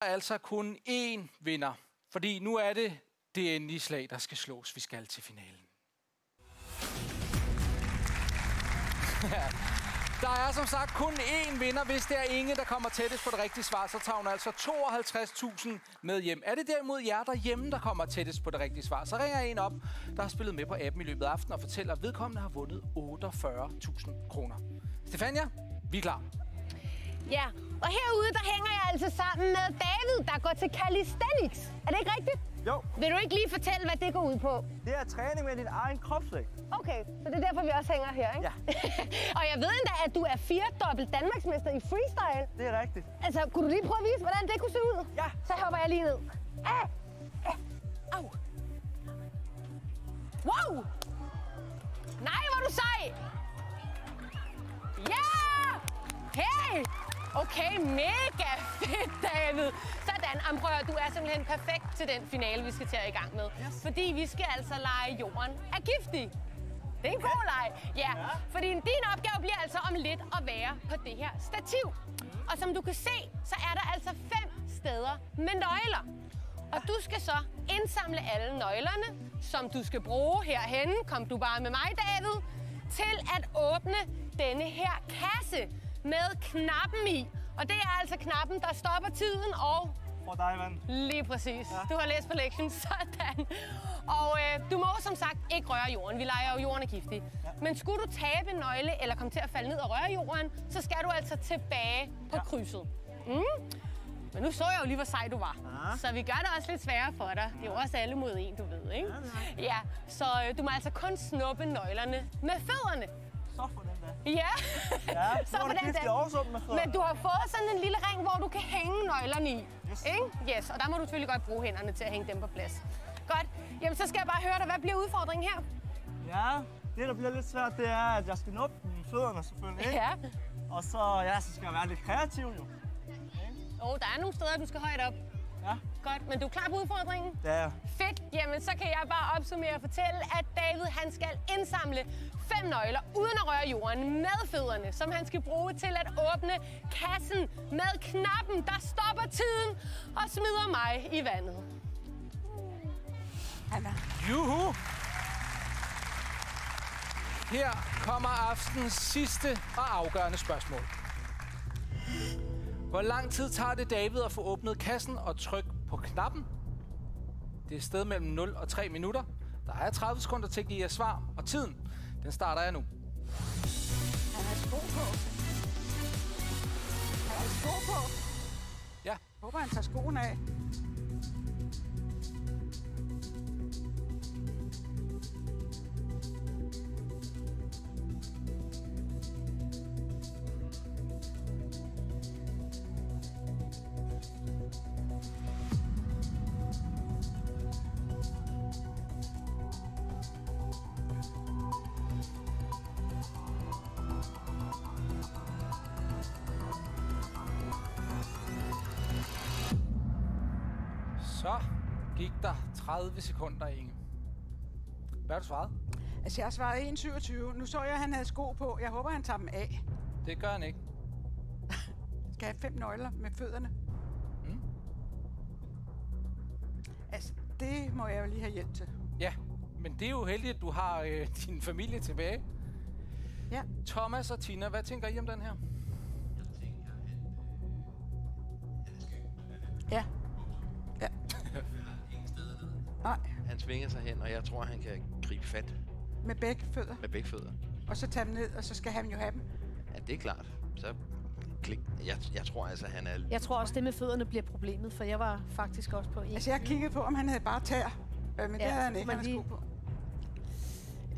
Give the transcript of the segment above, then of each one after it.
altså kun én vinder, fordi nu er det endelige slag, der skal slås. Vi skal til finalen. Der er som sagt kun én vinder. Hvis det er Inge, der kommer tættest på det rigtige svar, så tager hun altså 52.000 med hjem. Er det derimod jer derhjemme, der kommer tættest på det rigtige svar, så ringer en op, der har spillet med på appen i løbet af aftenen og fortæller, at vedkommende har vundet 48.000 kroner. Stefania, vi er klar. Ja, og herude, der hænger jeg altså sammen med David, der går til calisthenics. Er det ikke rigtigt? Jo. Vil du ikke lige fortælle, hvad det går ud på? Det er træning med din egen kropsvægt. Okay, så det er derfor, vi også hænger her, ikke? Ja. Og jeg ved endda, at du er 4-dobbelt Danmarksmester i freestyle. Det er rigtigt. Altså, kunne du lige prøve at vise, hvordan det kunne se ud? Ja. Så hopper jeg lige ned. Au. Wow! Nej, hvor er du sej! Ja! Hey! Okay, mega fedt, David. Sådan, prøv at høre, du er simpelthen perfekt til den finale, vi skal til at i gang med. Yes. Fordi vi skal altså lege jorden er giftig. Det er en god leg. Ja, fordi din opgave bliver altså om lidt at være på det her stativ. Og som du kan se, så er der altså 5 steder med nøgler. Og du skal så indsamle alle nøglerne, som du skal bruge herhenne. Kom du bare med mig, David, til at åbne denne her kasse med knappen i. Og det er altså knappen, der stopper tiden og... For dig, Vand. Lige præcis. Ja. Du har læst på lektionen. Sådan. Og du må som sagt ikke røre jorden. Vi leger jo jorden er giftig. Ja. Men skulle du tabe en nøgle eller komme til at falde ned og røre jorden, så skal du altså tilbage på krydset. Men nu så jeg jo lige, hvor sej du var. Ja. Så vi gør det også lidt sværere for dig. Det er jo også alle mod en, du ved, ikke? Ja, så du må altså kun snuppe nøglerne med fødderne. Så for den der. Ja, så for den der. Men du har fået sådan en lille ring, hvor du kan hænge nøglerne i. Yes. Ikke? Yes, og der må du selvfølgelig godt bruge hænderne til at hænge dem på plads. Godt. Jamen, så skal jeg bare høre dig. Hvad bliver udfordringen her? Ja, det der bliver lidt svært, det er, at jeg skal nuppe med fødderne selvfølgelig, ikke? Ja. Og så, så skal jeg være lidt kreativ, jo. Der er nogle steder, du skal højt op. Ja. Godt, men du er klar på udfordringen? Det er jeg. Fedt. Jamen, så kan jeg bare opsummere og fortælle, at David, han skal indsamle 5 nøgler uden at røre jorden med fødderne, som han skal bruge til at åbne kassen med knappen, der stopper tiden og smider mig i vandet. Anna. Juhu! Her kommer aftens sidste og afgørende spørgsmål. Hvor lang tid tager det David at få åbnet kassen og trykke på knappen? Det er et sted mellem 0 og 3 minutter. Der er 30 sekunder til at give jer svar, og tiden, den starter jeg nu. Han har sko på. Han har sko på. Ja. Håber, han tager skoene af. Så gik der 30 sekunder, Inge. Hvad har du svaret? Altså, jeg har svaret 1,27. Nu så jeg, at han havde sko på. Jeg håber, han tager dem af. Det gør han ikke. Skal have 5 nøgler med fødderne. Altså, det må jeg jo lige have hjælp til. Ja, men det er jo heldigt, at du har din familie tilbage. Ja. Thomas og Tina, hvad tænker I om den her? Ja. Ja. Nej. Han svinger sig hen, og jeg tror, han kan gribe fat. Med begge fødder. Med begge fødder. Og så tage dem ned, og så skal han jo have dem. Ja, det er klart. Så klik. Jeg tror altså, han er... Jeg tror også, det med fødderne bliver problemet, for jeg var faktisk også på 1. Altså, jeg kiggede på, om han havde bare tær. Men det havde han ikke. Han havde sko på.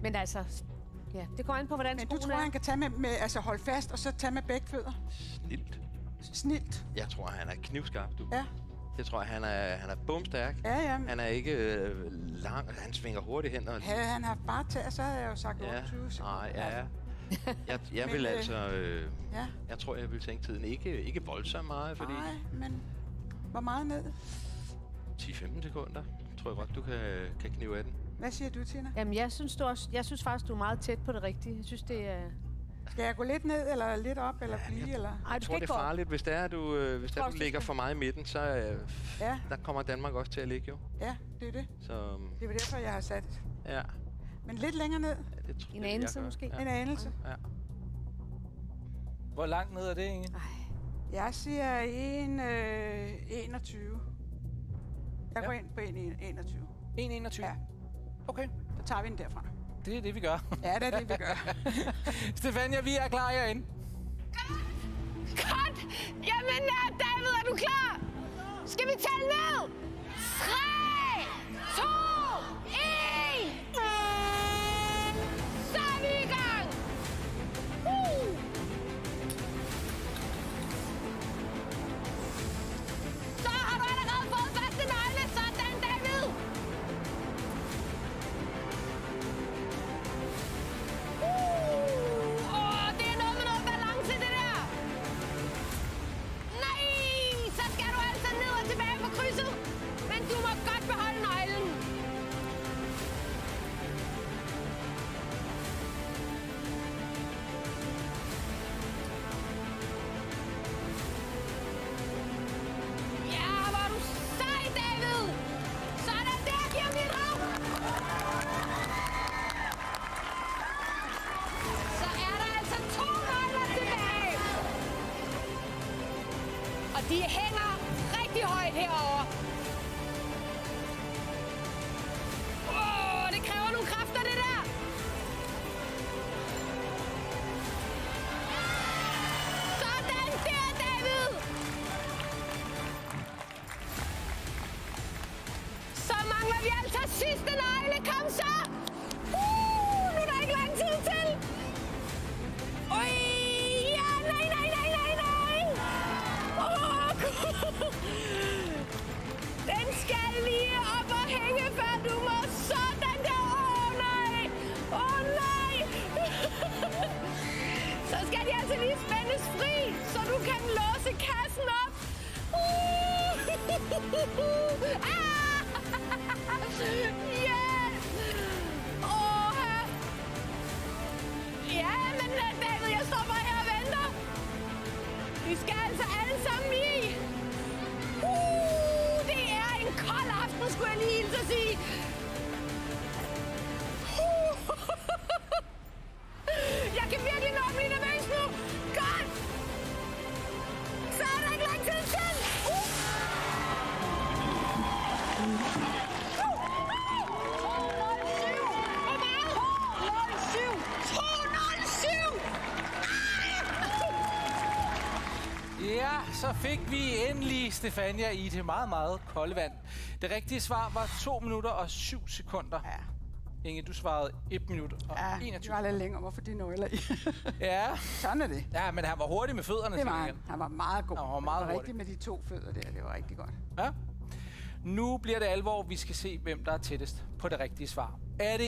Men altså... Ja, det går an på, hvordan skoene er. Men du tror, han kan tage med, altså holde fast, og så tage med begge fødder? Snilt. Jeg tror, han er knivskarp, du. Ja. Det tror jeg, han er bumstærk. Ja. Han er ikke lang. Han svinger hurtigt hen. Og... Havde han haft bare tær, så havde jeg jo sagt 28 sekunder. Nej, ja. Jeg vil altså... Jeg tror, jeg vil tænke tiden ikke voldsomt meget, fordi... Nej, men hvor meget ned? 10-15 sekunder. Tror jeg godt, du kan knive af den. Hvad siger du, Tina? Jamen, jeg synes faktisk, du er meget tæt på det rigtige. Jeg synes, det er... Skal jeg gå lidt ned, eller lidt op, eller blive, eller? Ej, Jeg tror, det er farligt. Hvis det er, du ligger for meget i midten, så der kommer Danmark også til at ligge, jo. Ja, det er det. Så, det er derfor, jeg har sat. Ja. Men lidt længere ned. Ja, det tror En anelse måske. En anelse. Ja. Hvor langt ned er det, Inge? Jeg siger 21. Jeg går ind på 21. 1,21? Ja. Okay. Så tager vi den derfra. Det er det, vi gør. Ja, det er det, vi gør. Stefania, vi er klar herinde. Godt! Jamen, David, er du klar? Skal vi tælle ned? 3, 2, 1! Så er vi i gang! Så har du allerede fået første nøgle. Sådan, David! Det er noget med noget balance, det der! Nej! Så skal du altså ned og tilbage på krydset. Men du må godt beholde nøglen. Ja, hvor er du sej, David! Sådan der, giv ham lige rav! Så er der altså 2 nøgler tilbage. Og de hænger rigtig højt herovre. Det kræver nogle kræfter, det der. Sådan der, David. Så mangler vi altså sidste nøgle. Kom så. Nu er der ikke lang tid til. Ja, nej. Den skal lige op og hænge, før du må. Sådan der. Nej. Så skal de altså lige spændes fri, så du kan låse kassen op. Yes! Ja, men David, jeg står bare her og venter. Vi skal altså alle sammen i. Det er en kold aften, skulle jeg lige hilse at sige. Jeg kan virkelig nå at blive nervøs nu. Godt! Så er der ikke lang tid til. Hvor meget? 207. Ja, så fik vi endelig Stefania i det meget, meget kolde vand. Det rigtige svar var 2 minutter og 7 sekunder. Ja. Inge, du svarede 1 minut og 21. Det var lidt længere. Hvorfor de nøgler i? Ja. Sådan er det. Ja, men han var hurtig med fødderne. Det var han. Han var meget god. Han var meget hurtig. Rigtig med de 2 fødder der. Det var rigtig godt. Ja. Nu bliver det alvor. Vi skal se, hvem der er tættest på det rigtige svar. Er det